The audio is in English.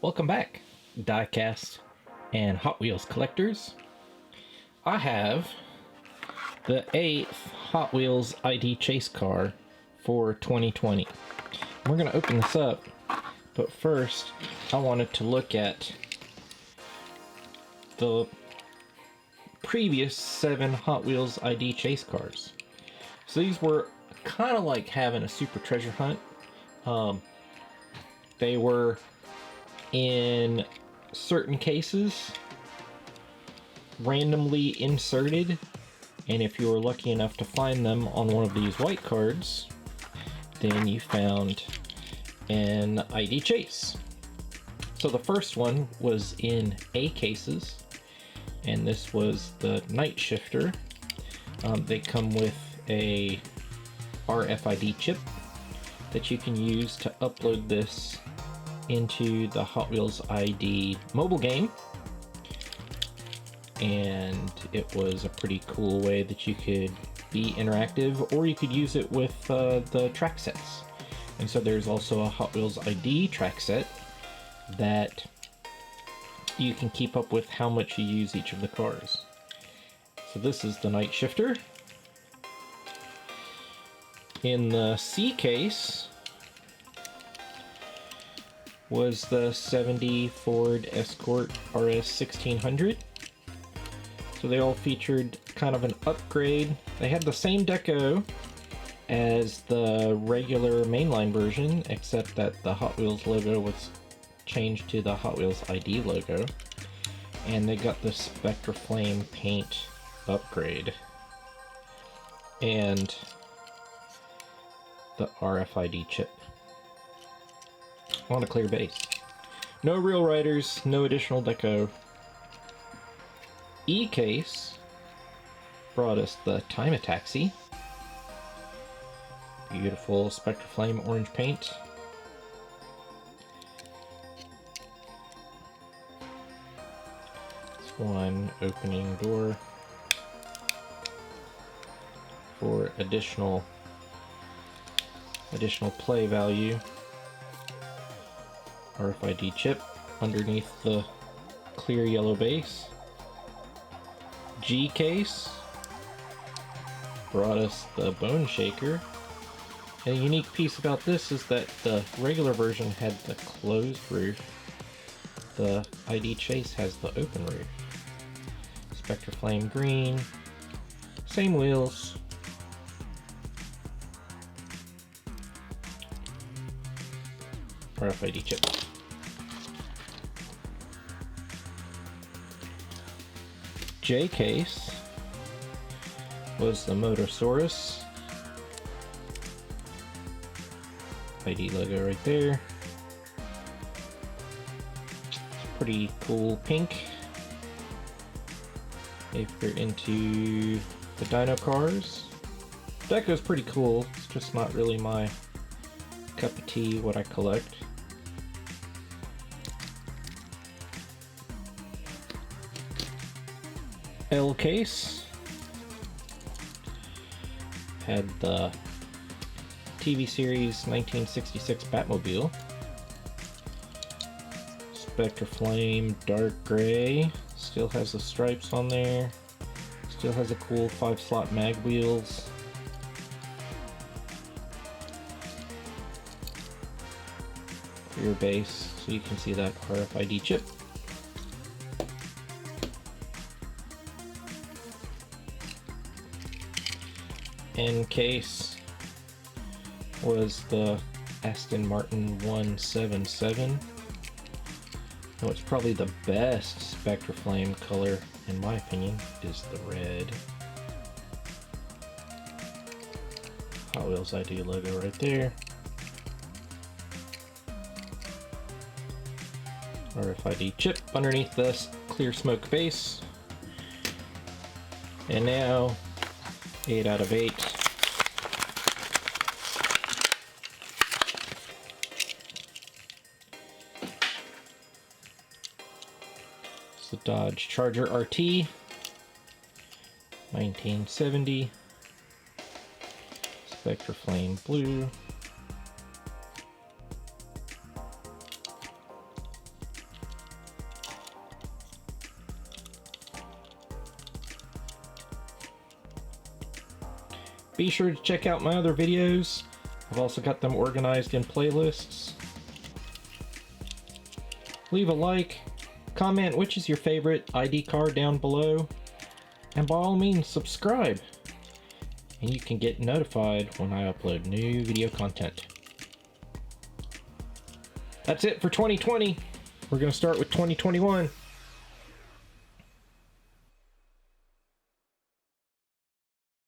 Welcome back, Diecast and Hot Wheels collectors. I have the 8th Hot Wheels ID Chase car for 2020. We're going to open this up, but first I wanted to look at the previous 7 Hot Wheels ID Chase cars. So these were kind of like having a super treasure hunt. They were in certain cases randomly inserted, and if you were lucky enough to find them on one of these white cards, then you found an ID Chase. So the first one was in A cases, and this was the Night Shifter. They come with a RFID chip that you can use to upload this into the Hot Wheels ID mobile game, and it was a pretty cool way that you could be interactive, or you could use it with the track sets. And so there's also a Hot Wheels ID track set that you can keep up with how much you use each of the cars. So this is the Night Shifter. In the C case was the 70 Ford Escort RS 1600. So they all featured kind of an upgrade. They had the same deco as the regular mainline version, except that the Hot Wheels logo was changed to the Hot Wheels ID logo. And they got the Spectraflame paint upgrade and the RFID chip on a clear base. No real riders, no additional deco. E case brought us the Time Taxi. Beautiful Spectraflame orange paint. This one opening door for additional play value. RFID chip underneath the clear yellow base. G case brought us the Bone Shaker. And a unique piece about this is that the regular version had the closed roof. The ID Chase has the open roof. Spectraflame green. Same wheels. RFID chip. J case was the Motosaurus. ID logo right there. It's pretty cool pink. If you're into the Dino cars. Deco's pretty cool, it's just not really my cup of tea, what I collect. L case had the TV series 1966 Batmobile. Spectraflame dark gray, still has the stripes on there, still has a cool 5-slot mag wheels. Rear base, so you can see that RFID chip. N case was the Aston Martin 177. What's probably the best Spectraflame color, in my opinion, is the red. Hot Wheels ID logo right there. RFID chip underneath this clear smoke base. And now 8 out of 8. It's the Dodge Charger RT 1970. Spectraflame blue. Be sure to check out my other videos. I've also got them organized in playlists. Leave a like, comment which is your favorite ID card down below, and by all means subscribe, and you can get notified when I upload new video content. That's it for 2020. We're going to start with 2021.